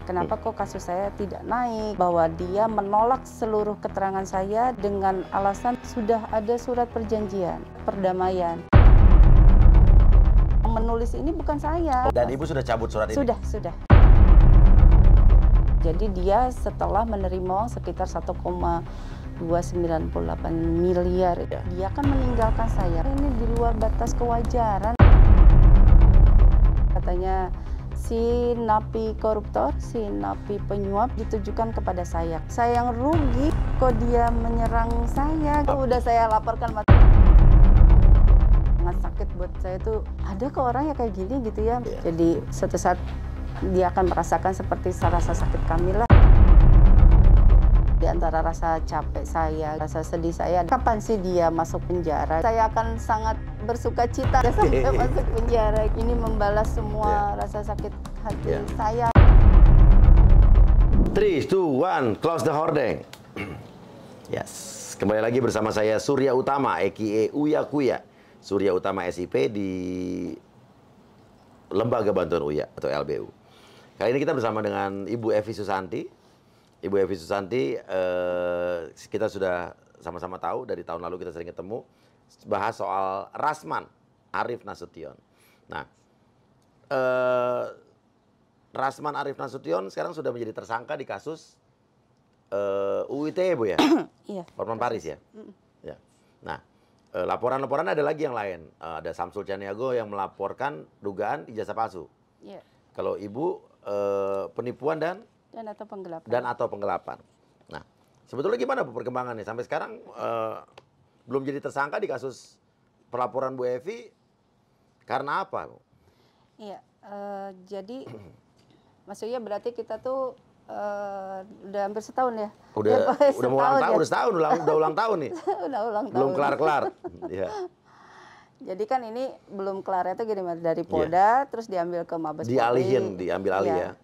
Kenapa kok kasus saya tidak naik? Bahwa dia menolak seluruh keterangan saya dengan alasan sudah ada surat perjanjian, perdamaian. Yang menulis ini bukan saya. Dan Ibu sudah cabut surat ini? Sudah. Jadi dia setelah menerima uang sekitar 1,298 miliar. Dia kan meninggalkan saya. Ini di luar batas kewajaran. Katanya si napi koruptor, si napi penyuap ditujukan kepada saya. Saya yang rugi, kok dia menyerang saya. Udah saya laporkan. Sangat sakit buat saya tuh, ada ke orang yang kayak gini gitu ya. Jadi suatu saat dia akan merasakan seperti rasa sakit kami lah. Di antara rasa capek saya, rasa sedih saya, kapan sih dia masuk penjara? Saya akan sangat bersuka cita sampai masuk penjara. Ini membalas semua rasa sakit hati saya. 3, 2, 1, close the hordeng. Yes, kembali lagi bersama saya Surya Utama, aka Uya Kuya. Surya Utama SIP di Lembaga Bantuan Uya atau LBU. Kali ini kita bersama dengan Ibu Evi Susanti. Ibu Evi Susanti, kita sudah sama-sama tahu dari tahun lalu kita sering ketemu, bahas soal Rasman Arief Nasution. Nah, Rasman Arief Nasution sekarang sudah menjadi tersangka di kasus UU ITE, Bu ya? Iya. Hotman Paris ya? Ya. Nah, laporan-laporan ada lagi yang lain. Ada Samsul Caniago yang melaporkan dugaan ijazah palsu. Iya. Kalau Ibu penipuan dan atau penggelapan. Nah, sebetulnya gimana Bu perkembangannya? Sampai sekarang belum jadi tersangka di kasus pelaporan Bu Evi karena apa, Bu? Iya, jadi maksudnya berarti kita tuh udah hampir setahun ya? Udah mau ulang tahun, udah ulang tahun nih. Udah ulang tahun. Belum kelar-kelar. Ya. Jadi kan ini belum kelar itu gini Mas, dari Polda terus diambil ke Mabes Polri. Diambil alih ya.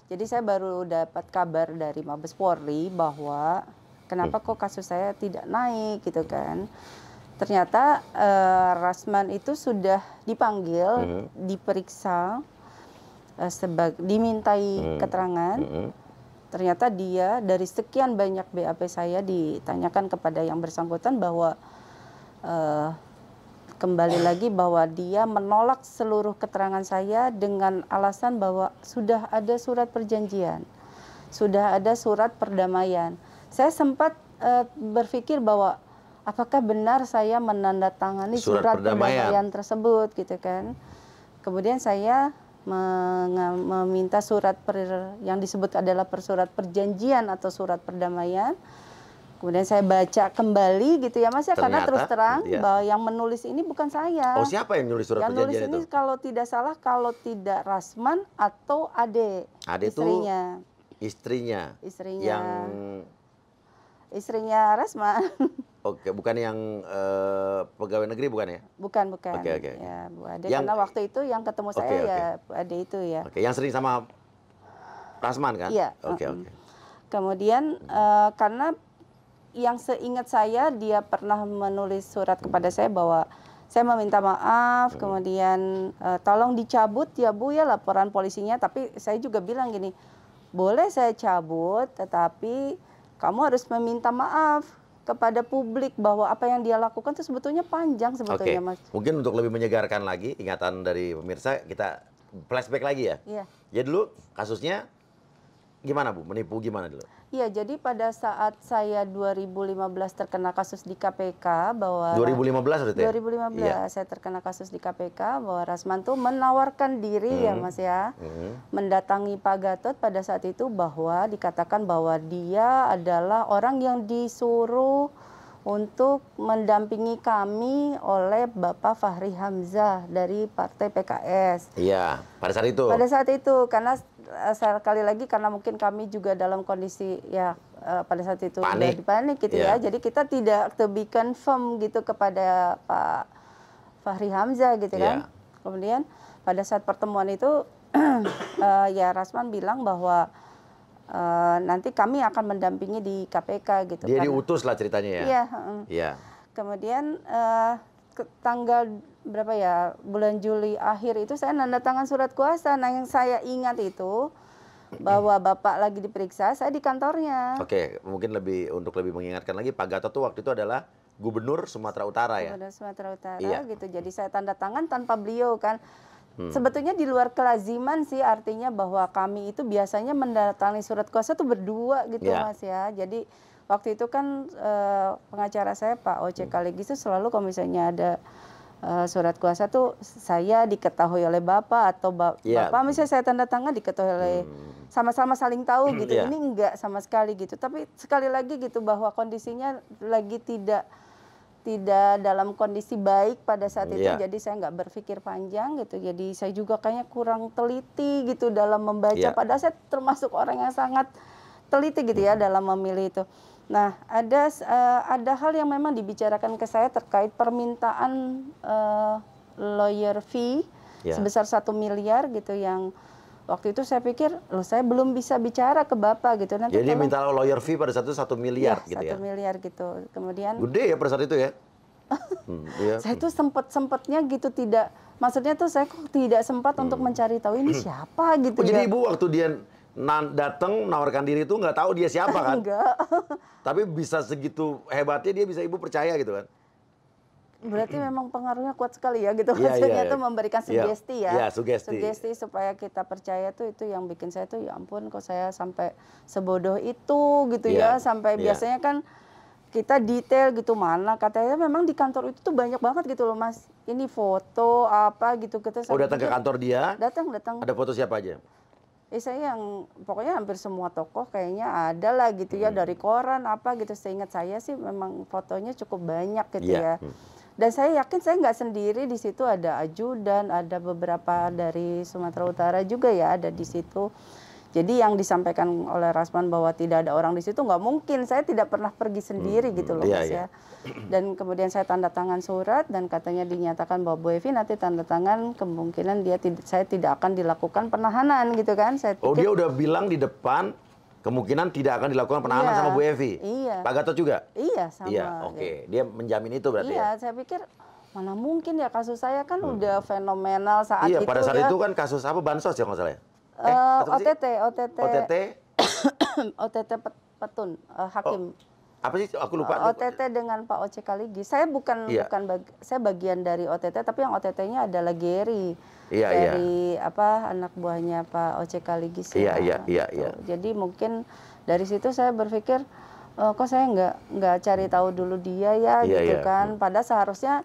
Jadi saya baru dapat kabar dari Mabes Polri bahwa kenapa kok kasus saya tidak naik gitu kan. Ternyata Rasman itu sudah dipanggil, diperiksa, dimintai keterangan. Ternyata dia dari sekian banyak BAP saya ditanyakan kepada yang bersangkutan bahwa kembali lagi bahwa dia menolak seluruh keterangan saya dengan alasan bahwa sudah ada surat perjanjian, sudah ada surat perdamaian. Saya sempat berpikir bahwa apakah benar saya menandatangani surat perdamaian tersebut gitu kan. Kemudian saya meminta surat yang disebut adalah surat perjanjian atau surat perdamaian. Kemudian saya baca kembali gitu ya Mas ya, karena terus terang bahwa yang menulis ini bukan saya. Oh, siapa yang nulis surat perjanjian itu? Yang nulis ini kalau tidak salah, kalau tidak Rasman atau Ade istrinya. Istrinya. Yang istrinya Rasman. Oke, bukan yang pegawai negeri bukan ya? Bukan. Oke. Ya, Bu Ade, karena waktu itu yang ketemu saya ya Bu Ade itu ya. Oke, yang sering sama Rasman kan? Iya. Oke. Kemudian karena yang seingat saya dia pernah menulis surat kepada saya bahwa saya meminta maaf, kemudian tolong dicabut ya Bu ya laporan polisinya. Tapi saya juga bilang gini, boleh saya cabut tetapi kamu harus meminta maaf kepada publik bahwa apa yang dia lakukan itu sebetulnya panjang sebetulnya Mas. Mungkin untuk lebih menyegarkan lagi ingatan dari pemirsa, kita flashback lagi ya. Iya. Jadi dulu kasusnya gimana Bu? Menipu gimana dulu? Iya, jadi pada saat saya 2015 terkena kasus di KPK bahwa 2015 berarti ya? 2015 saya terkena kasus di KPK bahwa Rasman tuh menawarkan diri ya Mas ya, mendatangi Pak Gatot pada saat itu bahwa dikatakan bahwa dia adalah orang yang disuruh untuk mendampingi kami oleh Bapak Fahri Hamzah dari Partai PKS. Iya, pada saat itu. Pada saat itu, karena sekali lagi karena mungkin kami juga dalam kondisi ya pada saat itu panik gitu ya. Jadi kita tidak to be confirm gitu kepada Pak Fahri Hamzah gitu kan. Kemudian pada saat pertemuan itu ya Rasman bilang bahwa nanti kami akan mendampingi di KPK gitu. Dia diutus lah ceritanya ya. Iya. Kemudian tanggal berapa ya, bulan Juli akhir itu saya nanda tangan surat kuasa. Nah yang saya ingat itu bahwa Bapak lagi diperiksa, saya di kantornya. Oke, mungkin untuk lebih mengingatkan lagi, Pak Gatot tuh waktu itu adalah Gubernur Sumatera Utara ya? Gubernur Sumatera Utara Iya. gitu. Jadi saya tanda tangan tanpa beliau kan. Sebetulnya di luar kelaziman sih, artinya bahwa kami itu biasanya mendatangi surat kuasa tuh berdua gitu Iya. Mas ya. Jadi waktu itu kan pengacara saya Pak Oce Kaligis itu selalu kalau misalnya ada surat kuasa tuh saya diketahui oleh Bapak atau Iya. Bapak misalnya saya tanda tangan diketahui oleh sama-sama saling tahu gitu. Iya. Ini enggak sama sekali gitu. Tapi sekali lagi gitu bahwa kondisinya lagi tidak dalam kondisi baik pada saat itu, Iya. jadi saya nggak berpikir panjang gitu. Jadi saya juga kayaknya kurang teliti gitu dalam membaca. Iya. Padahal saya termasuk orang yang sangat teliti gitu ya dalam memilih itu. Nah, ada hal yang memang dibicarakan ke saya terkait permintaan lawyer fee Iya. sebesar 1 miliar gitu yang waktu itu saya pikir, loh saya belum bisa bicara ke Bapak gitu. Nanti Jadi tolong- minta lawyer fee pada saat itu 1 miliar ya, gitu ya? 1 miliar gitu. Kemudian Gede ya pada saat itu ya? Iya. saya tuh sempet-sempetnya gitu maksudnya tuh saya kok tidak sempat untuk mencari tahu ini siapa gitu Oh, jadi ya. Ibu waktu dia datang nawarkan diri itu nggak tahu dia siapa kan? Enggak. Tapi bisa segitu hebatnya dia bisa Ibu percaya gitu kan? Berarti memang pengaruhnya kuat sekali ya gitu. Iya, Maksudnya iya. tuh memberikan Iya. sugesti ya. Iya, sugesti. Sugesti supaya kita percaya tuh itu yang bikin saya tuh ya ampun kok saya sampai sebodoh itu gitu Iya, ya. Sampai iya. biasanya kan kita detail gitu mana katanya memang di kantor itu tuh banyak banget gitu loh Mas. Ini foto apa gitu kita Oh, datang ke kantor dia, datang. ada foto siapa aja? Saya yang pokoknya hampir semua tokoh kayaknya ada lah gitu ya dari koran apa gitu. Seingat saya sih memang fotonya cukup banyak gitu Iya. ya. Dan saya yakin saya nggak sendiri di situ, ada ajudan, ada beberapa dari Sumatera Utara juga ya ada di situ. Jadi yang disampaikan oleh Rasman bahwa tidak ada orang di situ nggak mungkin. Saya tidak pernah pergi sendiri gitu loh Iya, Mas iya. ya. Dan kemudian saya tanda tangan surat dan katanya dinyatakan bahwa Bu Evi nanti tanda tangan kemungkinan saya tidak akan dilakukan penahanan gitu kan. Saya Oh, pikir dia udah bilang di depan kemungkinan tidak akan dilakukan penahanan Iya, sama Bu Evi. iya. Pak Gatot juga? iya sama. Iya, oke. Dia menjamin itu berarti ya? Iya, saya pikir mana mungkin ya kasus saya kan udah fenomenal saat Iya, itu pada saat ya. itu kan kasus apa bansos ya kalau nggak salah ya? Apa sih? OTT OTT Petun, hakim. apa sih? Aku lupa. OTT dengan Pak Oce Kaligis. Saya Iya. saya bagian dari OTT, tapi yang OTT-nya adalah Gary. Iya, dari anak buahnya Pak Oce Kaligis. Iya, ya, iya, gitu. iya. Jadi mungkin dari situ saya berpikir kok saya nggak cari tahu dulu dia ya Iya, gitu iya. kan. Padahal seharusnya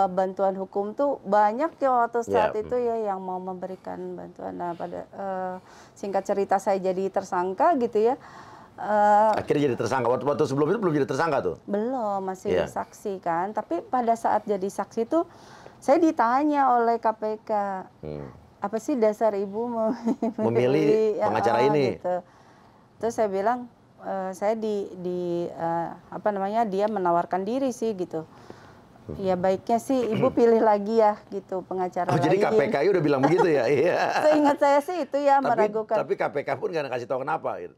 bantuan hukum tuh banyak ya waktu saat Iya. itu ya yang mau memberikan bantuan. Nah pada singkat cerita saya jadi tersangka gitu ya. Akhirnya jadi tersangka. Waktu sebelum itu belum jadi tersangka tuh? Belum, masih Iya. saksi kan. Tapi pada saat jadi saksi itu saya ditanya oleh KPK, apa sih dasar ibu Memilih pengacara ini? Gitu. Terus saya bilang saya dia menawarkan diri sih gitu. Ya baiknya sih ibu pilih lagi ya gitu pengacara Oh, lain. jadi KPK udah bilang begitu ya? Iya. Seingat saya sih itu ya meragukan. Tapi KPK pun nggak kasih tahu kenapa gitu.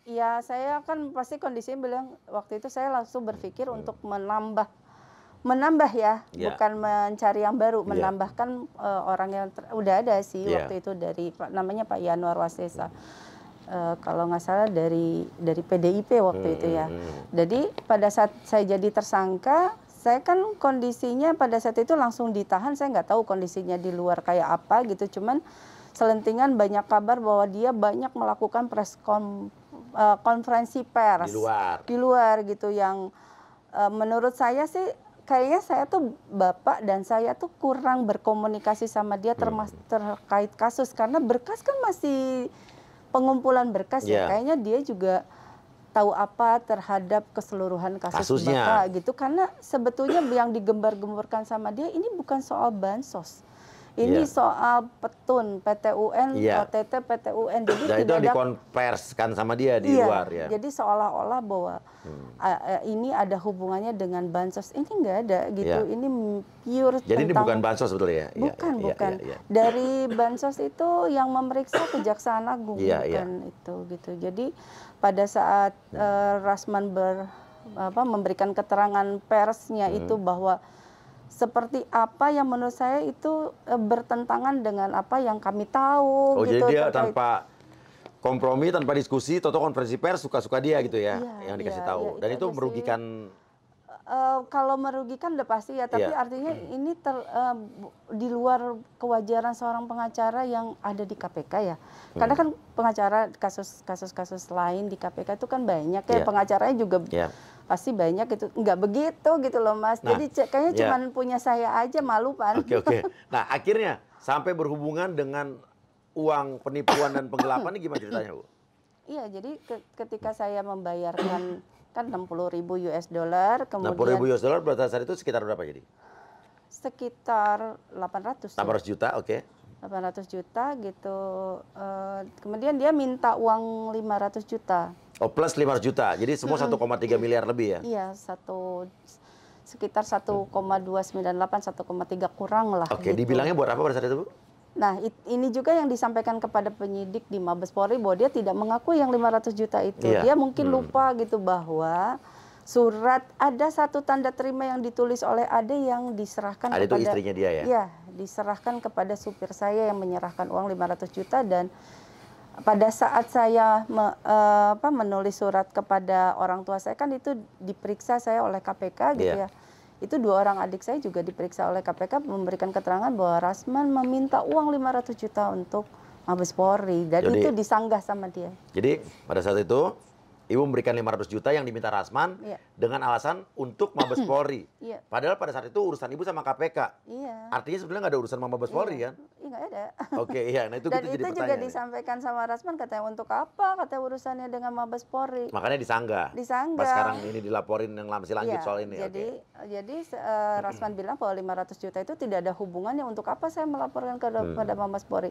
Ya saya kan pasti kondisinya bilang waktu itu saya langsung berpikir untuk menambah ya, Iya. bukan mencari yang baru, Iya. menambahkan orang yang udah ada sih Iya. waktu itu dari namanya Pak Yanuar Wasesa. Kalau nggak salah dari PDIP waktu itu ya. Jadi pada saat saya jadi tersangka, saya kan kondisinya pada saat itu langsung ditahan, saya nggak tahu kondisinya di luar kayak apa gitu, cuman selentingan banyak kabar bahwa dia banyak melakukan konferensi pers Di luar. gitu yang menurut saya sih kayaknya saya tuh Bapak dan saya tuh kurang berkomunikasi sama dia terkait kasus karena berkas kan masih pengumpulan berkas ya. Iya. Kayaknya dia juga tahu apa terhadap keseluruhan kasusnya Bapak gitu karena sebetulnya yang digembar-gemborkan sama dia ini bukan soal bansos. Ini Iya. soal petun, PTUN, Iya. OTT, PTUN. Jadi Dan itu tidak ada dikonverskan sama dia di iya, luar ya. jadi seolah-olah bahwa ini ada hubungannya dengan bansos. Ini nggak ada gitu. Iya. Ini pure Jadi ini tentang bukan bansos sebetulnya ya? Iya, bukan, iya, bukan. iya, iya. Dari bansos itu yang memeriksa Kejaksaan Agung, Iya, iya. bukan itu gitu. Jadi pada saat Rasman memberikan keterangan persnya itu bahwa seperti apa yang menurut saya itu bertentangan dengan apa yang kami tahu Oh, gitu. jadi dia terkait- kompromi tanpa diskusi, toto konferensi pers suka-suka dia gitu ya, Iya, yang dikasih iya, tahu. iya, Dan itu itu aja sih. merugikan. Kalau merugikan udah pasti ya, tapi Iya. artinya ini di luar kewajaran seorang pengacara yang ada di KPK ya. Karena kan pengacara kasus-kasus lain di KPK itu kan banyak ya, Iya. pengacaranya juga Iya. pasti banyak gitu. Nggak begitu gitu loh Mas. Nah, Jadi kayaknya iya. cuman punya saya aja, malu Pan. Oke. Nah, akhirnya sampai berhubungan dengan uang penipuan dan penggelapan ini gimana ceritanya, Bu? Iya, jadi ketika saya membayarkan kan 60.000 US Nah, dollar, kemudian 60.000 US dollar pada saat itu sekitar berapa jadi? sekitar 800 ya. 800 juta, oke. 800 juta gitu. Kemudian dia minta uang 500 juta. Oh, plus 500 juta. Jadi semua 1,3 miliar lebih ya? Iya, sekitar 1,298, 1,3 kurang lah. Oke, gitu. dibilangnya buat apa pada saat itu, Bu? Nah, ini juga yang disampaikan kepada penyidik di Mabes Polri bahwa dia tidak mengakui yang 500 juta itu. Iya. Dia mungkin lupa gitu bahwa ada satu tanda terima yang ditulis oleh Ade yang diserahkan Ade itu kepada istrinya dia ya? Iya, diserahkan kepada supir saya yang menyerahkan uang 500 juta dan pada saat saya menulis surat kepada orang tua saya kan itu diperiksa saya oleh KPK gitu Iya. ya. Itu 2 orang adik saya juga diperiksa oleh KPK memberikan keterangan bahwa Rasman meminta uang 500 juta untuk Mabes Polri dan Jadi, itu disanggah sama dia. Jadi pada saat itu Ibu memberikan 500 juta yang diminta Rasman Iya. dengan alasan untuk Mabes Polri. Iya. Padahal pada saat itu urusan Ibu sama KPK. Iya. Artinya sebenarnya nggak ada urusan sama Mabes Polri kan? Iya, nggak ada. Oke, iya. Nah itu Dan jadi itu juga pertanyaan. disampaikan sama Rasman katanya untuk apa? Katanya urusannya dengan Mabes Polri. Makanya disanggah. Disanggah. Pas sekarang ini dilaporin yang masih lanjut Iya, soal ini. jadi Rasman bilang bahwa 500 juta itu tidak ada hubungannya, untuk apa saya melaporkan kepada Mabes Polri.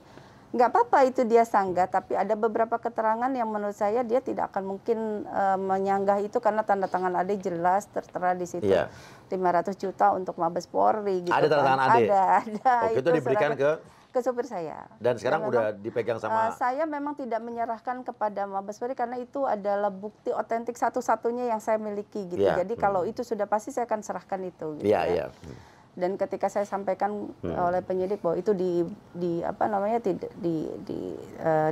Nggak apa-apa itu dia sanggah, tapi ada beberapa keterangan yang menurut saya dia tidak akan mungkin menyanggah itu karena tanda tangan Ade jelas tertera di situ. Iya. 500 juta untuk Mabes Polri gitu. Ada tanda tangan Ade? Ada. Oke, itu diberikan ke supir saya. Dan sekarang Dan udah memang, dipegang sama. saya memang tidak menyerahkan kepada Mabes Polri karena itu adalah bukti otentik satu-satunya yang saya miliki gitu. Iya. Jadi kalau itu sudah pasti saya akan serahkan itu. Gitu, Iya, ya. iya. Dan ketika saya sampaikan oleh penyidik bahwa itu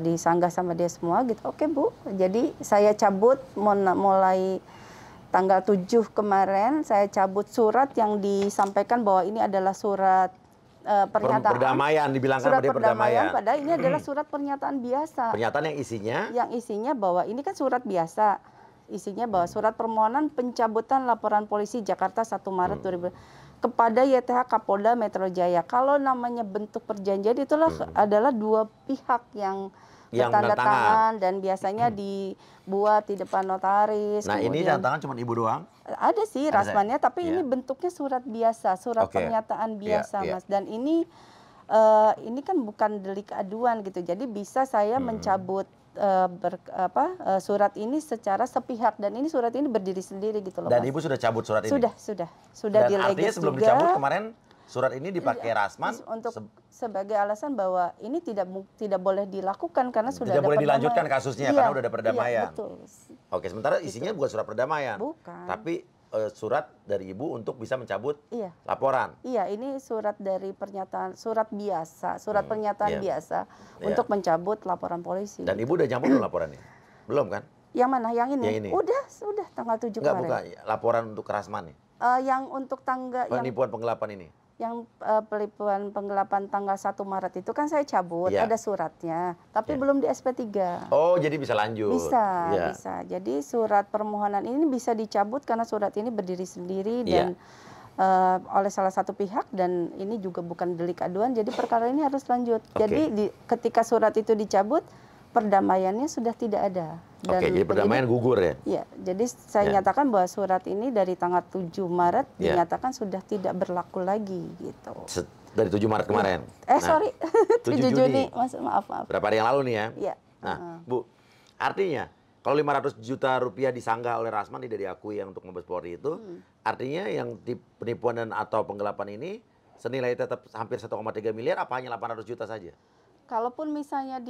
disanggah sama dia semua gitu. Oke, Bu. Jadi saya cabut mulai tanggal 7 kemarin saya cabut surat yang disampaikan bahwa ini adalah surat pernyataan. Perdamaian, dibilangkan Surat dia perdamaian. Padahal ini adalah surat pernyataan biasa. Pernyataan yang isinya? Yang isinya bahwa ini kan surat biasa. Isinya bahwa surat permohonan pencabutan laporan polisi Jakarta 1 Maret 2000 kepada YTH Kapolda Metro Jaya. Kalau namanya bentuk perjanjian itulah adalah 2 pihak yang bertanda tangan dan biasanya dibuat di depan notaris. Nah, ini tanda tangan cuma Ibu doang? Ada sih Rasmannya, tapi Iya. ini bentuknya surat biasa, surat Oke. pernyataan biasa, Iya. Mas. Dan ini kan bukan delik aduan gitu. Jadi bisa saya mencabut surat ini secara sepihak dan ini surat ini berdiri sendiri gitu loh. Dan Mas. Ibu sudah cabut surat ini? Sudah Dan artinya dileges sebelum juga. dicabut kemarin surat ini dipakai Rasman Untuk sebagai alasan bahwa ini tidak boleh dilakukan karena sudah tidak ada boleh perdamaian. dilanjutkan kasusnya Iya, karena udah ada perdamaian. Iya, betul. Oke, sementara isinya bukan surat perdamaian. Bukan. Tapi surat dari Ibu untuk bisa mencabut Iya. laporan. Iya, ini surat dari surat biasa, surat pernyataan Iya. biasa Iya. untuk mencabut laporan polisi. Dan Ibu udah nyambung belum laporannya? Belum kan? Yang mana? Yang ini? Yang ini. Udah tanggal 7 Enggak, kemarin. bukan. Laporan untuk Rasman nih. Yang untuk Penipuan penggelapan ini. yang penipuan penggelapan tanggal 1 Maret itu kan saya cabut, Iya. ada suratnya, tapi Iya. belum di SP3. Oh, jadi bisa lanjut. Bisa, Iya. bisa. Jadi surat permohonan ini bisa dicabut karena surat ini berdiri sendiri dan oleh salah satu pihak dan ini juga bukan delik aduan, jadi perkara ini harus lanjut. Oke. Jadi ketika surat itu dicabut, perdamaiannya sudah tidak ada. Dan Oke, jadi perdamaian gugur ya? Ya, jadi saya Ya. nyatakan bahwa surat ini dari tanggal 7 Maret Ya. dinyatakan sudah tidak berlaku lagi gitu. Dari 7 Maret kemarin. Sorry, 7 7 Juni. Juni, maaf. Berapa hari yang lalu nih ya? Iya. Nah, Bu, artinya kalau 500 juta rupiah disanggah oleh Rasman tidak diakui yang untuk Mabes Polri itu, artinya yang penipuan dan atau penggelapan ini senilai tetap hampir 1,3 miliar apa hanya 800 juta saja? Kalaupun misalnya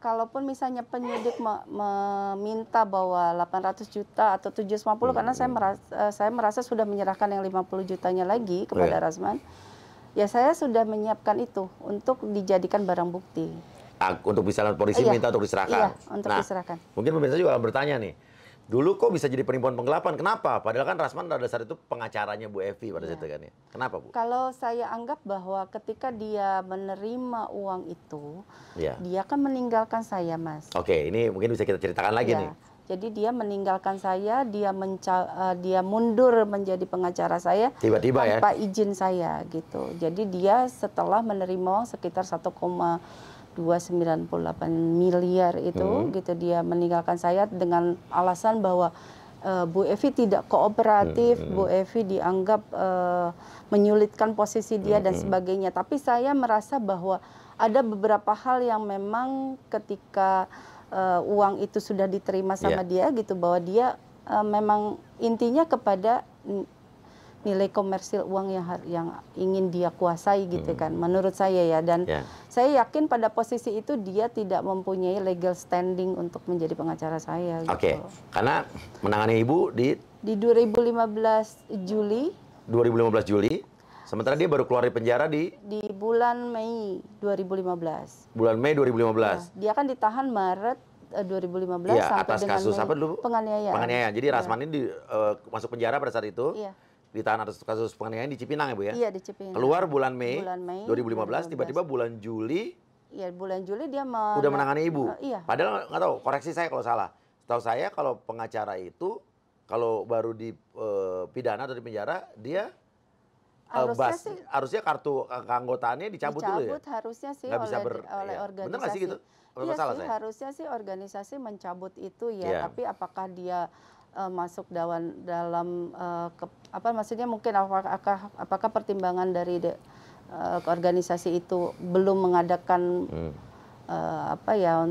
kalaupun misalnya penyidik meminta bahwa 800 juta atau 750 karena saya merasa sudah menyerahkan yang 50 jutanya lagi kepada Rasman. Ya saya sudah menyiapkan itu untuk dijadikan barang bukti. untuk bisa polisi Iya. minta untuk diserahkan. Iya, untuk Nah, diserahkan. mungkin pemirsa juga akan bertanya nih, dulu kok bisa jadi penipuan penggelapan? Kenapa? Padahal kan Rasman pada saat itu pengacaranya Bu Evi pada saat itu kan ya. Kenapa, Bu? Kalau saya anggap bahwa ketika dia menerima uang itu, Iya. dia kan meninggalkan saya, Mas. Oke, ini mungkin bisa kita ceritakan lagi nih. Iya. Jadi dia meninggalkan saya, dia mundur menjadi pengacara saya Tiba-tiba ya. tanpa izin saya gitu. Jadi dia setelah menerima uang sekitar 1,298 miliar itu gitu, dia meninggalkan saya dengan alasan bahwa Bu Evi tidak kooperatif, Bu Evi dianggap menyulitkan posisi dia dan sebagainya. Tapi saya merasa bahwa ada beberapa hal yang memang ketika uang itu sudah diterima sama dia gitu, bahwa dia memang intinya kepada nilai komersil uang yang ingin dia kuasai gitu kan, menurut saya ya. Dan saya yakin pada posisi itu dia tidak mempunyai legal standing untuk menjadi pengacara saya gitu. Oke, karena menangani Ibu di 2015 Juli. 2015 Juli, sementara dia baru keluar dari penjara di bulan Mei 2015. bulan Mei 2015. Dia kan ditahan Maret 2015 Iya, sampai atas dengan kasus Mei. apa dulu? Penganiayaan. Penganiayaan. Jadi Rasman ini masuk penjara pada saat itu. Iya. Ditahan atas kasus penganiayaan di Cipinang ya, Bu ya? Iya, di Cipinang. Keluar bulan Mei, Bulan Mei 2015, tiba-tiba bulan Juli Iya, bulan Juli dia udah menangani Ibu. Iya. Padahal nggak tahu, koreksi saya kalau salah. Setahu saya kalau pengacara itu kalau baru dipidana atau di penjara, dia harusnya kartu keanggotaannya dicabut dulu ya? Harusnya sih Nggak bisa oleh organisasi. Bener nggak sih gitu? Iya salah sih, saya? harusnya sih organisasi mencabut itu ya. Iya. Tapi apakah dia masuk dalam maksudnya mungkin apakah pertimbangan dari organisasi itu belum mengadakan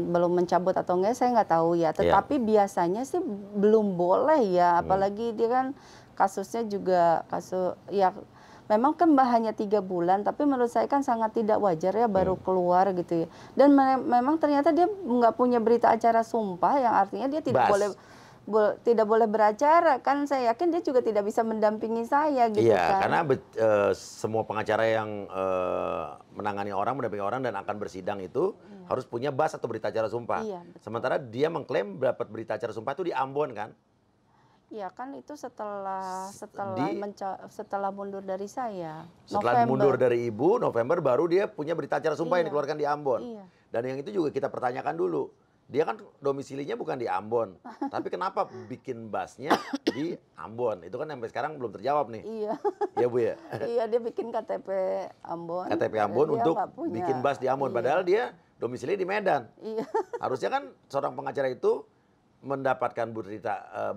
belum mencabut atau enggak, saya nggak tahu ya. Tetapi biasanya sih belum boleh ya, apalagi dia kan kasusnya juga ya memang kan hanya 3 bulan, tapi menurut saya kan sangat tidak wajar ya baru keluar gitu ya. Dan memang ternyata dia nggak punya berita acara sumpah, yang artinya dia tidak boleh beracara. Kan saya yakin dia juga tidak bisa mendampingi saya gitu kan. Karena semua pengacara yang menangani orang, mendampingi orang dan akan bersidang itu harus punya bas atau berita acara sumpah. Iya, sementara dia mengklaim dapat berita acara sumpah itu di Ambon kan? Iya kan, itu setelah mundur dari saya. Setelah mundur dari Ibu, November baru dia punya berita acara sumpah yang dikeluarkan di Ambon. Iya. Dan yang itu juga kita pertanyakan dulu. Dia kan domisilinya bukan di Ambon. Tapi kenapa bikin basnya di Ambon? Itu kan sampai sekarang belum terjawab nih. Iya. Iya, Bu ya? Iya, dia bikin KTP Ambon. KTP Ambon untuk bikin bas di Ambon. Padahal dia domisili di Medan. Iya. Harusnya kan seorang pengacara itu mendapatkan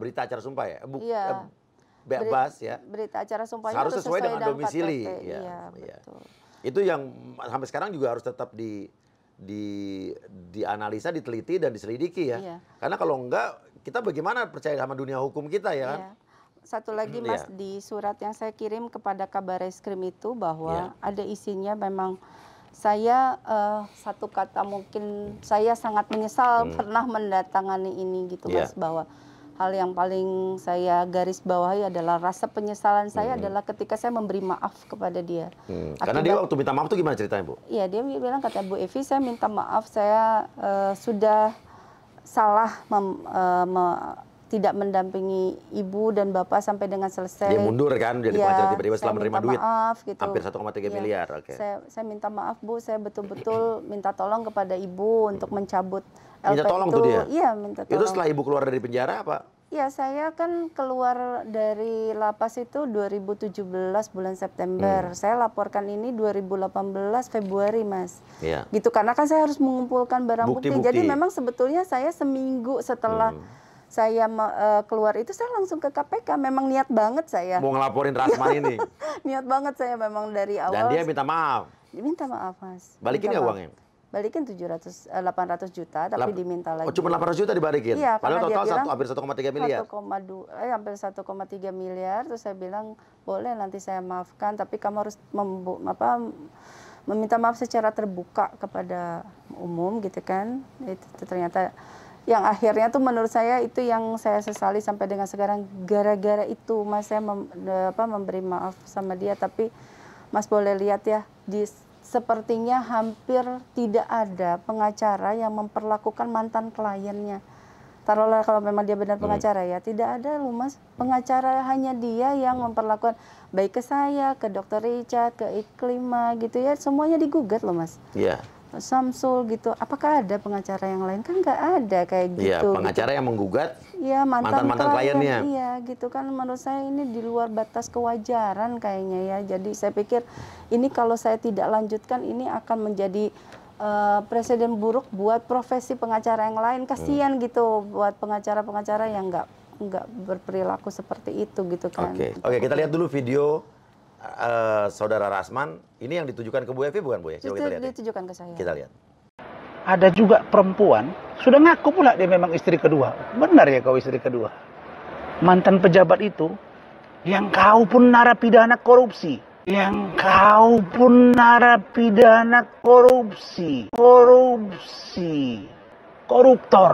berita acara sumpah ya? Bas ya? Berita acara sumpahnya harus sesuai dengan domisili. KTP. Iya, betul. Itu yang sampai sekarang juga harus tetap dianalisa, diteliti dan diselidiki ya. Iya. Karena kalau enggak, kita bagaimana percaya sama dunia hukum kita ya kan? Iya. Satu lagi Mas, di surat yang saya kirim kepada Kabareskrim itu bahwa ada isinya memang saya satu kata mungkin saya sangat menyesal pernah mendatangani ini gitu Mas, bahwa hal yang paling saya garis bawahi adalah rasa penyesalan saya adalah ketika saya memberi maaf kepada dia. Karena dia waktu minta maaf tuh gimana ceritanya, Bu? Iya, dia bilang, kata Bu Evi, saya minta maaf, saya sudah salah tidak mendampingi Ibu dan Bapak sampai dengan selesai. Dia mundur kan, jadi pengacara tiba-tiba setelah menerima duit. Maaf, gitu. Hampir 1,3 miliar. Oke. Saya minta maaf Bu, saya betul-betul minta tolong kepada Ibu untuk mencabut LP minta tolong itu. Tuh dia? Iya, minta tolong. Itu setelah Ibu keluar dari penjara apa? Ya, saya kan keluar dari lapas itu 2017 bulan September. Saya laporkan ini 2018 Februari, Mas. Iya. Gitu, karena kan saya harus mengumpulkan barang bukti. Jadi memang sebetulnya saya seminggu setelah saya keluar itu saya langsung ke KPK. Memang niat banget saya. Mau ngelaporin Rasman ini. Niat banget saya memang dari awal. Dan dia minta maaf. Diminta maaf, Mas. Balikin nggak uangnya? Balikin 800 juta, tapi diminta lagi. Oh, cuma 800 juta dibalikin? Iya, padahal total bilang, hampir 1,3 miliar. Hampir 1,3 miliar. Terus saya bilang, boleh nanti saya maafkan, tapi kamu harus meminta maaf secara terbuka kepada umum gitu kan. Itu ternyata yang akhirnya tuh menurut saya itu yang saya sesali sampai dengan sekarang. Gara-gara itu Mas, saya memberi maaf sama dia. Tapi Mas boleh lihat ya, di sepertinya hampir tidak ada pengacara yang memperlakukan mantan kliennya. Taruhlah kalau memang dia benar pengacara ya, tidak ada loh Mas. Pengacara hanya dia yang memperlakukan baik ke saya, ke Dr. Richard, ke Iklima gitu ya, semuanya digugat loh Mas. Iya. Samsul gitu. Apakah ada pengacara yang lain? Kan nggak ada kayak Iya, gitu. pengacara yang menggugat Iya, mantan kliennya. Iya, gitu kan menurut saya ini di luar batas kewajaran kayaknya ya. Jadi saya pikir ini kalau saya tidak lanjutkan ini akan menjadi presiden buruk buat profesi pengacara yang lain. Kasihan gitu buat pengacara-pengacara yang nggak berperilaku seperti itu gitu kan. Oke, kita lihat dulu video Saudara Rasman. Ini yang ditujukan ke Bu Evi bukan Bu ya? Coba kita lihat. Ditujukan ke saya. Kita lihat. Ada juga perempuan, sudah ngaku pula dia memang istri kedua. Benar ya kau istri kedua? Mantan pejabat itu, yang kau pun narapidana korupsi. Yang kau pun narapidana korupsi. Koruptor.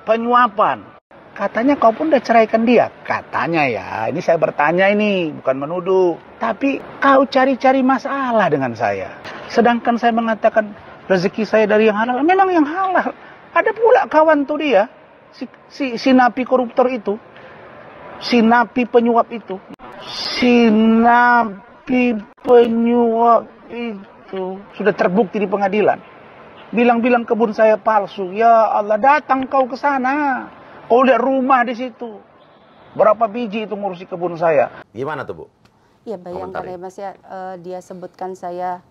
Penyuapan. Katanya kau pun udah ceraikan dia. Katanya ya, ini saya bertanya ini, bukan menuduh. Tapi kau cari-cari masalah dengan saya. Sedangkan saya mengatakan, rezeki saya dari yang halal, memang yang halal. Ada pula kawan tuh dia, si napi koruptor itu, si napi penyuap itu, sudah terbukti di pengadilan. Bilang-bilang kebun saya palsu. Ya Allah, datang kau ke sana. Kau lihat rumah di situ. Berapa biji itu ngurusi kebun saya. Gimana tuh Bu? Ya bayangkan ya Mas ya, dia sebutkan saya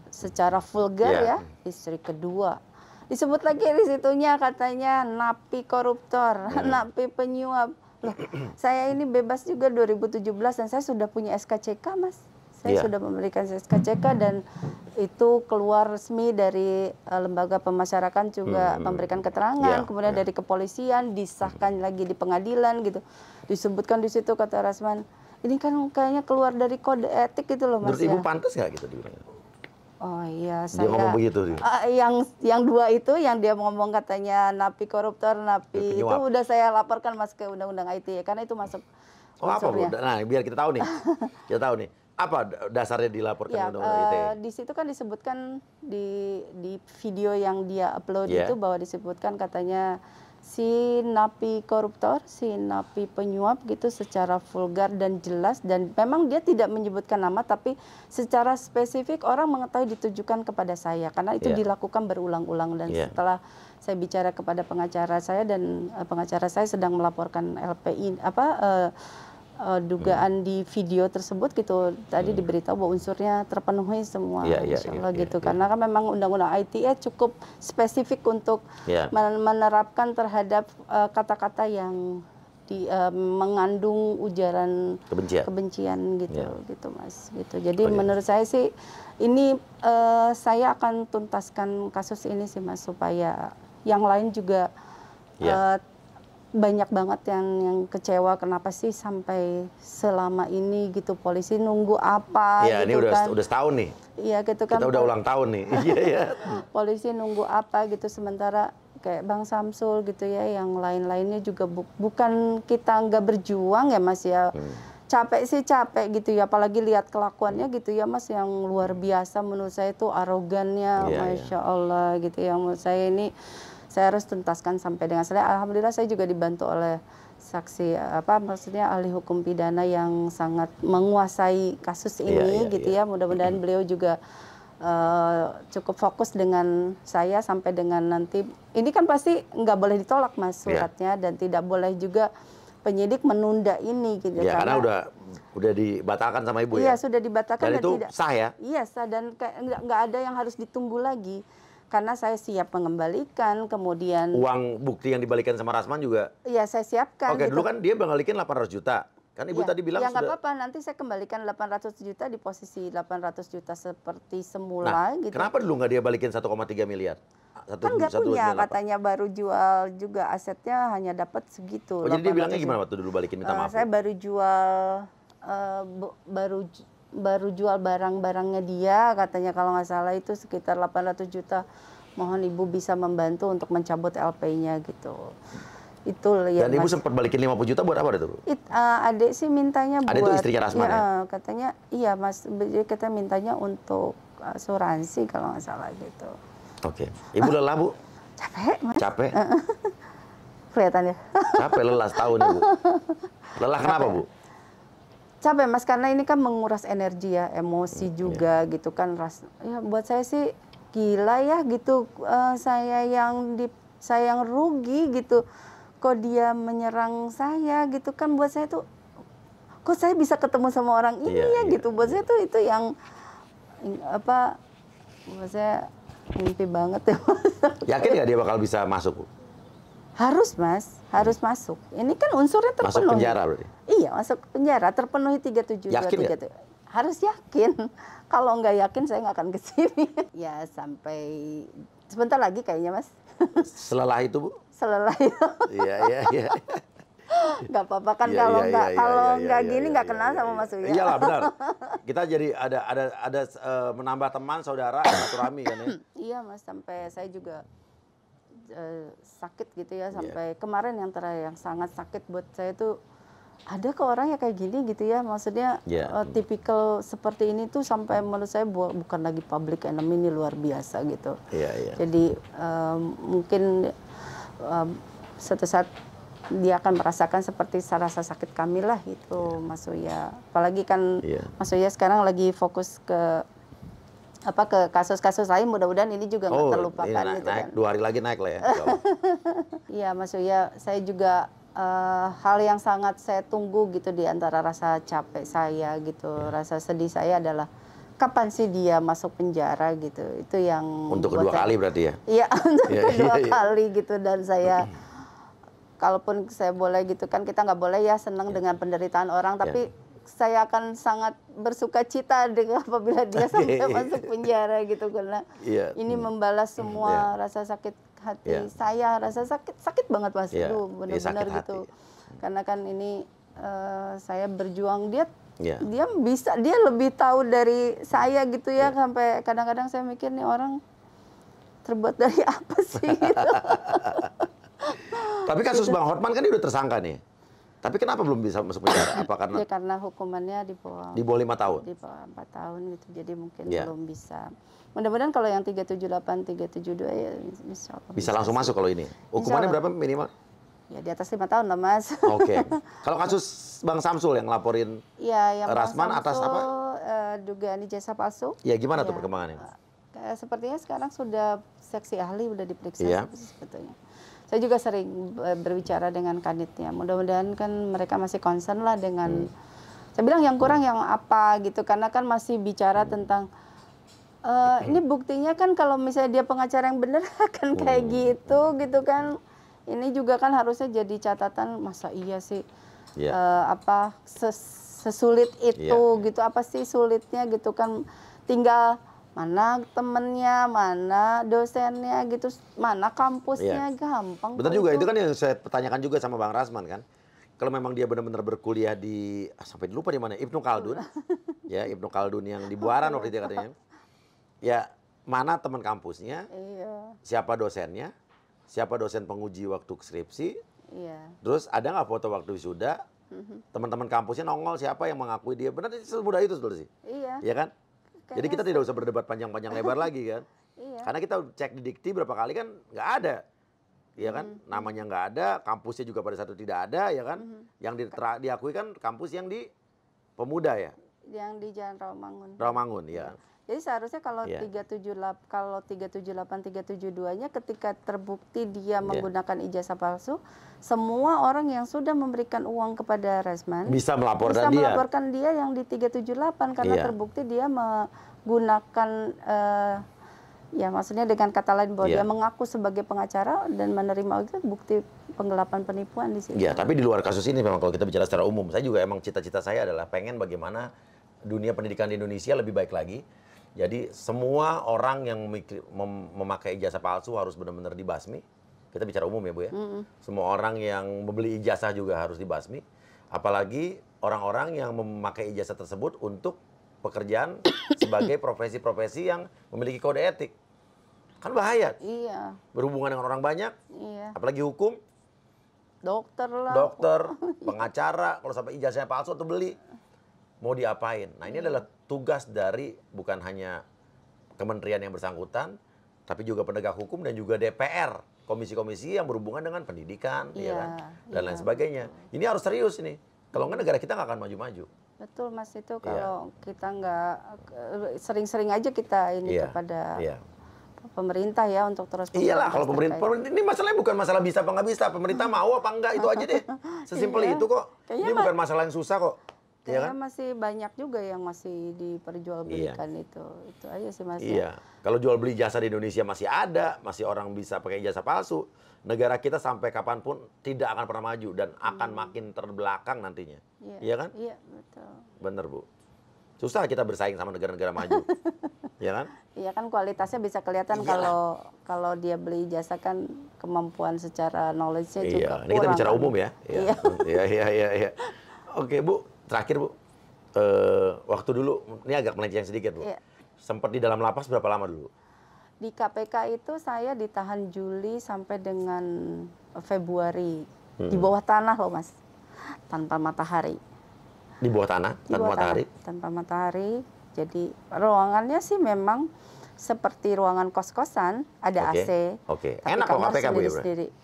secara vulgar ya, istri kedua. Disebut lagi di situnya katanya napi koruptor, napi penyuap. Loh, saya ini bebas juga 2017 dan saya sudah punya SKCK Mas. Saya sudah memberikan SKCK dan itu keluar resmi dari lembaga pemasyarakatan juga memberikan keterangan, kemudian dari kepolisian disahkan lagi di pengadilan gitu. Disebutkan di situ kata Rasman, ini kan kayaknya keluar dari kode etik gitu loh Mas. Menurut Ibu pantas nggak gitu dibilang? Oh iya, dia ngomong begitu dia. Yang dua itu yang dia ngomong katanya napi koruptor, napi itu udah saya laporkan Mas ke Undang-Undang ITE karena itu masuk. Oh apa Bu? Nah biar kita tahu nih, kita tahu nih. Apa dasarnya dilaporkan ya, Undang-Undang ITE? Di situ kan disebutkan di video yang dia upload itu bahwa disebutkan katanya si napi koruptor, si napi penyuap gitu secara vulgar dan jelas dan memang dia tidak menyebutkan nama tapi secara spesifik orang mengetahui ditujukan kepada saya karena itu dilakukan berulang-ulang dan setelah saya bicara kepada pengacara saya dan pengacara saya sedang melaporkan LPI dugaan di video tersebut gitu tadi diberitahu bahwa unsurnya terpenuhi semua insya Allah gitu karena kan memang undang-undang ITE cukup spesifik untuk menerapkan terhadap kata-kata yang mengandung ujaran kebencian gitu Mas gitu jadi menurut saya sih ini saya akan tuntaskan kasus ini sih Mas supaya yang lain juga banyak banget yang kecewa kenapa sih sampai selama ini gitu polisi nunggu apa gitu ini kan. Udah setahun nih. Iya gitu kan. Kita udah ulang tahun nih. Polisi nunggu apa gitu sementara kayak Bang Samsul gitu ya yang lain-lainnya juga bukan kita nggak berjuang ya Mas ya. Capek sih capek gitu ya apalagi lihat kelakuannya gitu ya Mas yang luar biasa menurut saya itu arogannya Masya Allah gitu yang menurut saya ini saya harus tuntaskan sampai dengan selesai. Alhamdulillah saya juga dibantu oleh saksi maksudnya ahli hukum pidana yang sangat menguasai kasus ini gitu ya. Mudah-mudahan beliau juga cukup fokus dengan saya sampai dengan nanti. Ini kan pasti nggak boleh ditolak Mas suratnya dan tidak boleh juga penyidik menunda ini gitu karena udah dibatalkan sama Ibu ya. Iya sudah dibatalkan dan itu sah ya. Iya sah dan nggak ada yang harus ditunggu lagi. Karena saya siap mengembalikan, kemudian uang bukti yang dibalikan sama Rasman juga. Iya, saya siapkan. Oke, gitu. Dulu kan dia balikin 800 juta. Kan Ibu tadi bilang nggak apa-apa, nanti saya kembalikan 800 juta di posisi 800 juta seperti semula gitu. Kenapa dulu nggak dia balikin 1,3 miliar? Kan nggak punya, katanya baru jual juga asetnya hanya dapat segitu. Jadi dia bilangnya gimana waktu dulu balikin minta maaf? Saya baru jual baru jual barang-barangnya dia, katanya kalau nggak salah itu sekitar 800 juta. Mohon Ibu bisa membantu untuk mencabut LP-nya gitu. Itu ya. Dan Ibu sempat balikin 50 juta buat apa itu? Adik sih mintanya buat. Adik itu istrinya Rasman ya? Katanya iya Mas, kita mintanya untuk asuransi kalau nggak salah gitu. Oke. Ibu lelah, Bu? Capek, Mas. Capek? Kelihatan ya. Capek, lelah setahun, Ibu. Lelah kenapa, Bu? Capek, Mas, karena ini kan menguras energi ya, emosi juga gitu kan. Ya buat saya sih gila ya gitu, saya yang rugi gitu. Kok dia menyerang saya gitu kan, buat saya tuh kok saya bisa ketemu sama orang ini ya gitu. Buat saya tuh itu yang apa, buat saya mimpi banget ya, Mas. Yakin nggak dia bakal bisa masuk, Bu? Harus, Mas, harus masuk. Ini kan unsurnya terpenuhi. Masuk penjara berarti? Iya, masuk penjara, terpenuhi 372. Yakin nggak? Harus yakin. Kalau nggak yakin saya nggak akan ke sini. Ya sampai sebentar lagi kayaknya, Mas. Selelah itu, Bu? Selelah itu. Iya. Nggak apa-apa kan Iya, kalau iya, nggak iya, kalau iya, nggak iya, gini iya, nggak iya, kenal iya, sama iya. Mas Uya. Iyalah benar. Kita jadi ada menambah teman, saudara, silaturahmi kan ya. Iya, Mas, sampai saya juga sakit gitu ya, sampai kemarin yang terakhir yang sangat sakit buat saya tuh, ada kok orang ya kayak gini gitu ya, maksudnya tipikal seperti ini tuh sampai menurut saya bukan lagi public enemy, ini luar biasa gitu. Iya. Jadi mungkin suatu saat dia akan merasakan seperti rasa sakit kami lah gitu, Mas Uya. Apalagi kan Mas Uya sekarang lagi fokus ke kasus-kasus lain, mudah-mudahan ini juga nggak terlupakan gitu naik, kan. 2 hari lagi naik lah ya. Iya, Mas Uya, saya juga hal yang sangat saya tunggu gitu di antara rasa capek saya gitu, rasa sedih saya adalah kapan sih dia masuk penjara gitu. Itu yang untuk kedua kali berarti ya? Iya, untuk kedua kali gitu. Dan saya, kalaupun saya boleh gitu kan, kita nggak boleh ya senang dengan penderitaan orang, tapi saya akan sangat bersuka cita dengan apabila dia sampai masuk penjara gitu, karena ini membalas semua rasa sakit hati saya, rasa sakit banget, Mas. Aduh, benar-benar gitu. Karena kan ini saya berjuang, dia lebih tahu dari saya gitu ya, sampai kadang-kadang saya mikir nih orang terbuat dari apa sih gitu. Tapi kasus Bang Hotman kan dia udah tersangka nih. Tapi kenapa belum bisa masuk penjara? Apa karena? Ya karena hukumannya di bawah 5 tahun. Di bawah 4 tahun gitu. Jadi mungkin belum bisa. Mudah-mudahan kalau yang 378, 372 ya insya Allah bisa langsung masuk kalau ini. Hukumannya berapa minimal? Ya di atas 5 tahun lah, Mas. Oke. Kalau kasus Bang Samsul yang laporin yang Rasman atas apa? Dugaan ijazah palsu. Ya gimana tuh perkembangannya? Sepertinya sekarang sudah seksi ahli udah diperiksa sebetulnya. Saya juga sering berbicara dengan kanitnya. Mudah-mudahan kan mereka masih concern lah dengan. Saya bilang yang kurang yang apa gitu, karena kan masih bicara tentang ini buktinya kan kalau misalnya dia pengacara yang benar akan kayak gitu kan. Ini juga kan harusnya jadi catatan, masa iya sih sesulit itu gitu, apa sih sulitnya gitu kan, tinggal mana temennya, mana dosennya gitu, mana kampusnya, gampang. Betul juga, itu kan yang saya pertanyakan juga sama Bang Rasman kan. Kalau memang dia benar-benar berkuliah di, sampai lupa di mana, Ibnu Khaldun. Ya, Ibnu Khaldun yang di Buaran waktu itu katanya. Ya, mana teman kampusnya, siapa dosennya, siapa dosen penguji waktu skripsi, terus ada nggak foto waktu wisuda, teman-teman kampusnya nongol siapa yang mengakui dia, benar semudah itu sebenarnya sih. Iya kan? Jadi kita tidak usah berdebat panjang-panjang lebar lagi kan. Karena kita cek di Dikti berapa kali kan nggak ada. Ya kan? Namanya nggak ada, kampusnya juga pada saat itu tidak ada ya kan. Yang diakui kan kampus yang di Pemuda ya. Yang di Jalan Rawamangun. Rawamangun ya. Jadi seharusnya kalau 378, 372-nya ketika terbukti dia menggunakan ijazah palsu, semua orang yang sudah memberikan uang kepada Rasman bisa melaporkan dia yang di 378 karena terbukti dia menggunakan ya maksudnya dengan kata lain bahwa dia mengaku sebagai pengacara dan menerima itu bukti penggelapan penipuan di situ. Ya, tapi di luar kasus ini memang kalau kita bicara secara umum, saya juga emang cita-cita saya adalah pengen bagaimana dunia pendidikan di Indonesia lebih baik lagi. Jadi semua orang yang memakai ijazah palsu harus benar-benar dibasmi. Kita bicara umum ya Bu ya. Semua orang yang membeli ijazah juga harus dibasmi. Apalagi orang-orang yang memakai ijazah tersebut untuk pekerjaan sebagai profesi-profesi yang memiliki kode etik. Kan bahaya. Iya. Berhubungan dengan orang banyak. Iya. Apalagi hukum. Dokter lah. Dokter, pengacara, kalau sampai ijazahnya palsu atau beli, mau diapain? Nah ini adalah tugas dari bukan hanya kementerian yang bersangkutan, tapi juga penegak hukum dan juga DPR, komisi-komisi yang berhubungan dengan pendidikan, ya kan, dan lain sebagainya. Ini harus serius ini. Kalau nggak negara kita nggak akan maju-maju. Betul Mas, itu kalau kita nggak sering-sering aja kita ini kepada pemerintah ya untuk terus. Iyalah, kalau pemerintah ini masalahnya bukan masalah bisa apa nggak bisa, pemerintah mau apa enggak itu aja deh. Sesimpel itu kok. Kayaknya ini bukan masalah yang susah kok. Kayaknya masih banyak juga yang masih diperjualbelikan itu aja sih Mas. Iya, kalau jual beli jasa di Indonesia masih ada, masih orang bisa pakai jasa palsu. Negara kita sampai kapanpun tidak akan pernah maju dan akan makin terbelakang nantinya. Iya kan? Iya, betul. Bener Bu. Susah kita bersaing sama negara-negara maju. Iya kan? Iya kan kualitasnya bisa kelihatan kalau dia beli jasa kan kemampuan secara knowledge-nya juga kurang. Ini kita bicara kan? umum ya. Iya. Oke Bu, terakhir Bu. Waktu dulu, ini agak melenceng sedikit Bu. Sempat di dalam lapas berapa lama dulu? Di KPK itu saya ditahan Juli sampai dengan Februari. Di bawah tanah loh Mas. Tanpa matahari. Di bawah tanah? Tanpa matahari? Tanpa matahari. Jadi ruangannya sih memang seperti ruangan kos-kosan, ada AC. Oke. Enak kok KPK Bu ya?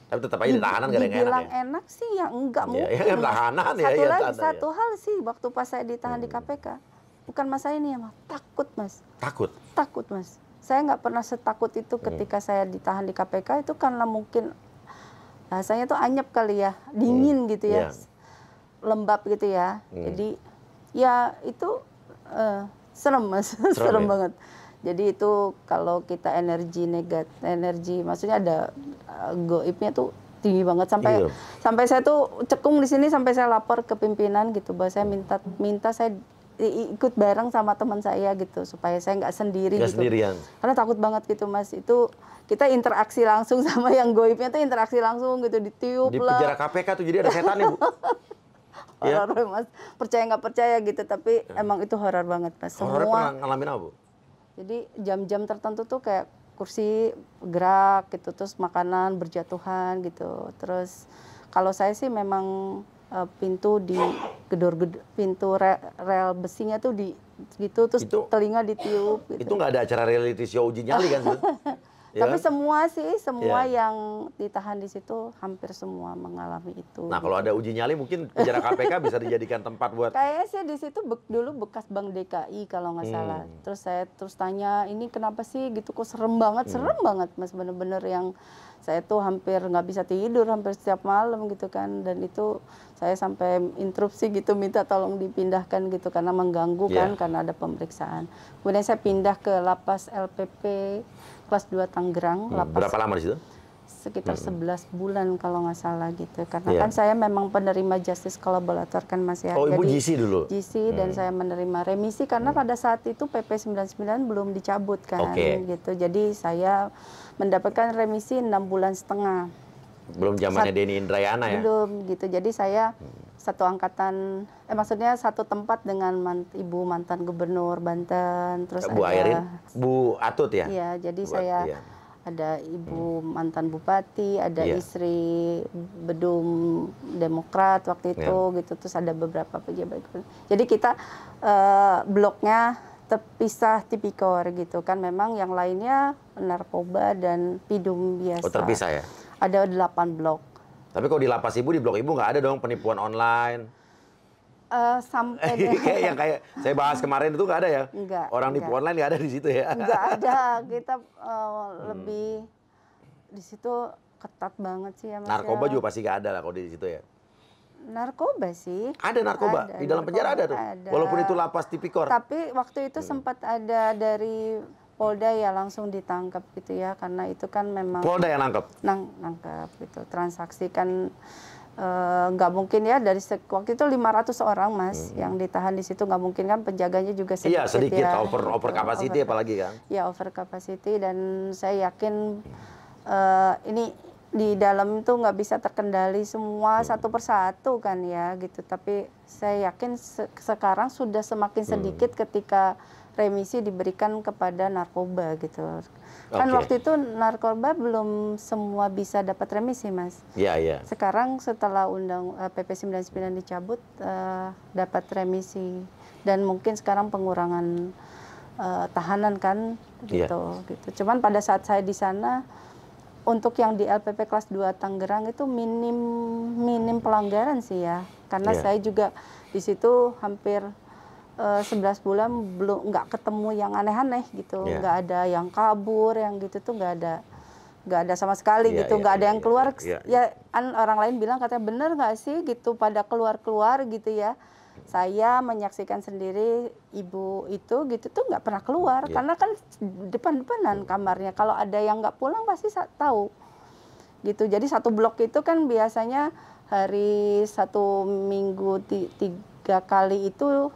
Tapi tetap aja tahanan gak ada yang enak ya? Dibilang enak sih ya enggak mungkin. Ya tahanan ya. Satu hal sih waktu pas saya ditahan di KPK. Bukan masalah ini ya Mas. Takut Mas. Takut? Takut Mas. Saya nggak pernah setakut itu ketika saya ditahan di KPK itu karena mungkin rasanya tuh anyep kali ya, dingin gitu ya, lembab gitu ya. Jadi ya itu serem Mas, serem banget. Jadi itu kalau kita energi maksudnya ada goibnya tuh tinggi banget sampai saya tuh cekung di sini sampai saya lapor ke pimpinan gitu bahwa saya minta saya ikut bareng sama teman saya gitu supaya saya nggak sendiri gitu. Sendirian. Karena takut banget gitu Mas. Itu kita interaksi langsung sama yang goibnya tuh interaksi langsung gitu, ditiup di lah. Di penjara KPK tuh jadi ada setan nih Bu. Horor Mas. Percaya nggak percaya gitu tapi emang itu horor banget Mas. Horor pernah ngalamin apa Bu? Jadi jam-jam tertentu tuh kayak kursi gerak gitu, terus makanan berjatuhan gitu. Terus kalau saya sih memang pintu di pintu rel besinya tuh di gitu terus telinga ditiup gitu. Itu nggak ada acara reality show uji nyali kan? Tapi semua yang ditahan di situ hampir semua mengalami itu. Nah, kalau ada uji nyali mungkin penjara KPK bisa dijadikan tempat buat. Kayaknya sih di situ dulu bekas Bank DKI kalau nggak salah. Terus saya tanya ini kenapa sih gitu kok serem banget Mas, bener-bener yang saya tuh hampir nggak bisa tidur hampir setiap malam gitu kan, dan itu saya sampai interupsi gitu minta tolong dipindahkan gitu karena mengganggu kan karena ada pemeriksaan. Kemudian saya pindah ke lapas LPP kelas 2 Tangerang. Berapa lama di situ? Sekitar 11 bulan kalau nggak salah gitu. Karena kan saya memang penerima justice kolaborator kan Mas ya. Oh, Ibu GC dulu? GC dan saya menerima remisi karena pada saat itu PP 99 belum dicabut kan gitu. Jadi saya mendapatkan remisi 6,5 bulan. Belum zamannya Denny Indrayana ya? Belum gitu. Jadi saya satu angkatan, maksudnya satu tempat dengan Ibu mantan Gubernur Banten, terus Bu Airin, Bu Atut ya? Iya, jadi saya ada Ibu mantan Bupati, ada istri Bedum Demokrat waktu itu gitu, terus ada beberapa pejabat. Jadi kita bloknya terpisah tipikor gitu kan, memang yang lainnya narkoba dan pidum biasa. Oh, terpisah ya? Ada 8 blok. Tapi kalau di lapas Ibu, di blok Ibu nggak ada dong penipuan online? Sampai yang kayak saya bahas kemarin itu nggak ada ya? Enggak. Orang nipu online nggak ada di situ ya? Nggak ada. Kita lebih di situ ketat banget sih ya Mas. Narkoba juga pasti nggak ada lah kalau di situ ya? Narkoba sih. Ada narkoba? Di dalam penjara ada tuh? Ada. Walaupun itu lapas tipikor? Tapi waktu itu sempat ada dari Polda ya langsung ditangkap gitu ya, karena itu kan memang Polda yang nangkep? Nangkep gitu, transaksi kan nggak mungkin ya dari waktu itu 500 orang Mas yang ditahan di situ, nggak mungkin kan penjaganya juga sedikit. Iya sedikit ya, over capacity apalagi kan? Ya over capacity, dan saya yakin ini di dalam itu nggak bisa terkendali semua satu persatu kan ya gitu, tapi saya yakin sekarang sudah semakin sedikit ketika remisi diberikan kepada narkoba gitu. Kan waktu itu narkoba belum semua bisa dapat remisi Mas. Iya, iya. Sekarang setelah PP 99 dicabut dapat remisi, dan mungkin sekarang pengurangan tahanan kan gitu. Cuman pada saat saya di sana untuk yang di LPP kelas 2 Tangerang itu minim pelanggaran sih ya. Karena saya juga di situ hampir 11 bulan belum nggak ketemu yang aneh-aneh gitu. Nggak ada yang kabur, yang gitu tuh nggak ada sama sekali gitu. Nggak ada yang keluar. Ya orang lain bilang katanya bener nggak sih gitu pada keluar-keluar gitu ya. Saya menyaksikan sendiri ibu itu gitu tuh nggak pernah keluar karena kan depan-depanan kamarnya. Kalau ada yang nggak pulang pasti tahu gitu. Jadi satu blok itu kan biasanya hari 1 minggu 3 kali itu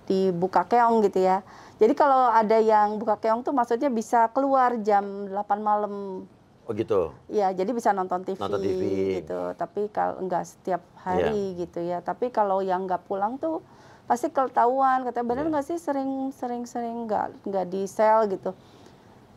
dibuka keong gitu ya. Jadi kalau ada yang buka keong tuh maksudnya bisa keluar jam 8 malam. Oh gitu. Iya, jadi bisa nonton TV gitu. Tapi kalau enggak setiap hari gitu ya. Tapi kalau yang nggak pulang tuh pasti ketahuan. Katanya bener nggak sih sering nggak di sel gitu.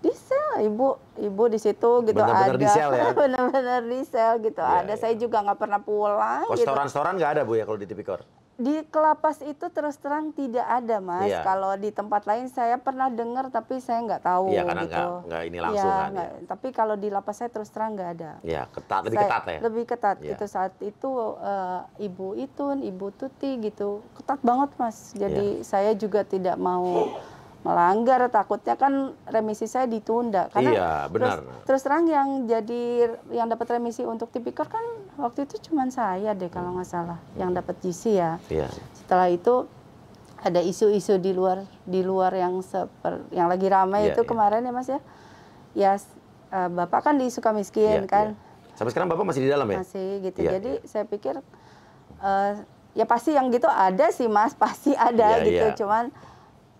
Di sel, ibu di situ gitu. Bener-bener ada. Di sel ya. Bener-bener di sel gitu. Ada. Saya juga nggak pernah pulang. Restoran-restoran nggak ada Bu ya kalau di Tipikor? Di Kelapas itu terus terang tidak ada Mas. Kalau di tempat lain saya pernah dengar tapi saya nggak tahu. Iya karena gitu. nggak ini langsung kan. Tapi kalau di lapas saya terus terang nggak ada. Iya lebih ketat ya. Lebih ketat. Itu saat itu Ibu Tuti gitu ketat banget Mas. Jadi saya juga tidak mau melanggar, takutnya kan remisi saya ditunda karena benar. Terus terang yang dapat remisi untuk Tipikor kan waktu itu cuma saya deh kalau nggak salah yang dapat GC ya. Setelah itu ada isu-isu di luar yang lagi ramai itu kemarin ya Mas ya. Ya Bapak kan di Sukamiskin kan. Sampai sekarang Bapak masih di dalam ya? Masih gitu. Jadi saya pikir ya pasti yang gitu ada sih Mas, pasti ada gitu. Cuman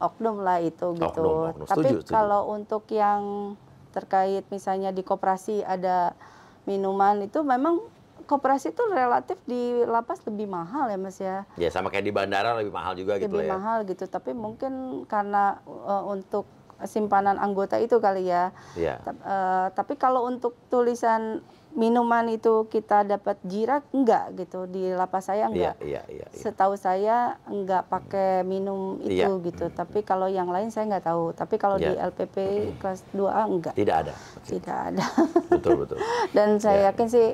oknum lah itu gitu. Oknum. Tapi setuju. Kalau untuk yang terkait misalnya di koperasi ada minuman itu memang koperasi itu relatif di lapas lebih mahal ya Mas ya. Ya sama kayak di bandara lebih mahal juga gitu ya. Lebih mahal gitu. Tapi mungkin karena untuk simpanan anggota itu kali ya. Tapi kalau untuk tulisan minuman itu kita dapat jirak enggak gitu di lapas saya enggak. Setahu saya enggak pakai minum itu gitu. Tapi kalau yang lain saya enggak tahu. Tapi kalau di LPP kelas 2A enggak. Tidak ada. Tidak ada. Betul. Dan saya yakin sih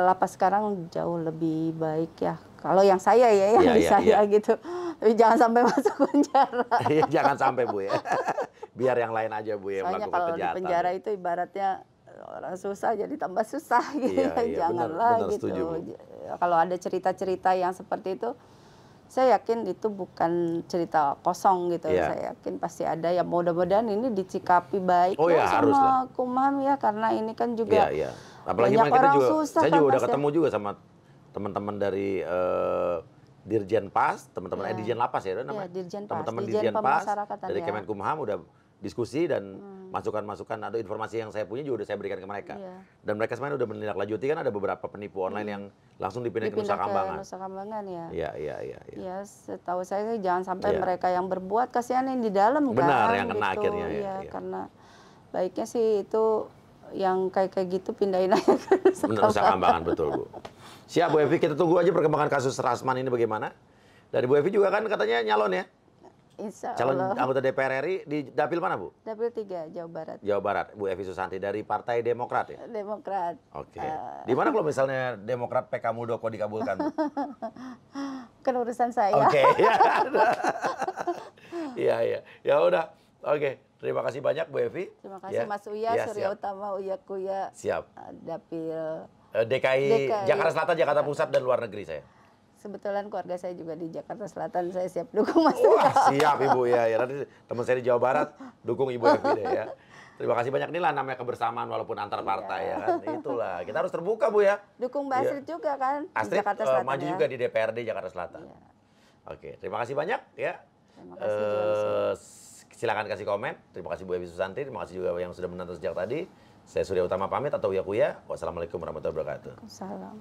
lapas sekarang jauh lebih baik ya. Kalau yang saya ya di saya gitu. Tapi jangan sampai masuk penjara. Jangan sampai Bu ya. Biar yang lain aja Bu ya melakukan kejahatan. Kalau di penjara itu ibaratnya orang susah jadi tambah susah gitu. Janganlah bener, gitu. Setuju, kalau ada cerita-cerita yang seperti itu, saya yakin itu bukan cerita kosong gitu. Saya yakin pasti ada ya. Mudah-mudahan ini dicikapi baik sama Kumham ya, karena ini kan juga apalagi banyak kita orang juga, susah. saya juga udah ketemu juga sama teman-teman dari Dirjen Pas, teman-teman Dirjen Lapas ya namanya. Teman-teman Dirjen Pas dari Kemenkumham udah diskusi dan masukan-masukan atau informasi yang saya punya juga udah saya berikan ke mereka. Dan mereka sebenarnya udah menindaklanjuti kan ada beberapa penipu online yang langsung dipindah ke Nusa Kambangan. Nusa Kambangan ya. Iya. Setahu saya jangan sampai mereka yang berbuat kasihan yang di dalam kan. Benar yang kena gitu. akhirnya Karena baiknya sih itu yang kayak gitu pindahin aja ke Nusa Kambangan. Betul Bu. Siap Bu Evi, kita tunggu aja perkembangan kasus Rasman ini bagaimana. Dari Bu Evi juga kan katanya nyalon ya? Insya Calon Allah. anggota DPR RI di dapil mana Bu? Dapil 3 Jawa Barat. Jawa Barat, Bu Evi Susanti dari Partai Demokrat ya? Demokrat. Oke. Di mana kalau misalnya Demokrat PK Muldoko dikabulkan Bu? Kan urusan saya. Oke. Iya. Ya udah. Oke. Terima kasih banyak Bu Evi. Terima kasih Mas Uya, Surya Utama, Uya Kuya. Siap. Dapil DKI, Jakarta Selatan, Jakarta Pusat dan luar negeri saya. Kebetulan keluarga saya juga di Jakarta Selatan, saya siap dukung Mas. Wah, siap Ibu ya. Nanti teman saya di Jawa Barat dukung Ibu Evi deh ya. Terima kasih banyak. Inilah namanya kebersamaan walaupun antar partai ya kan. Itulah. Kita harus terbuka Bu ya. Dukung Mbak Astrid juga kan di Astrid Jakarta Selatan maju juga di DPRD Jakarta Selatan. Oke, terima kasih banyak ya. Terima kasih. Silakan kasih komen. Terima kasih Bu Evi Susanti. Terima kasih juga yang sudah menonton sejak tadi. Saya Surya Utama pamit atau Uya Kuya. Wassalamualaikum warahmatullahi wabarakatuh. Waalaikumsalam.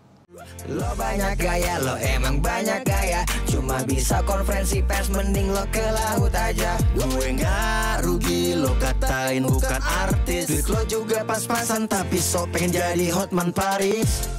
Lo banyak gaya, lo emang banyak gaya. Cuma bisa konferensi pers, mending lo ke laut aja. Gue nggak rugi, lo katain bukan artis. Duit lo juga pas-pasan, tapi so pengen jadi Hotman Paris.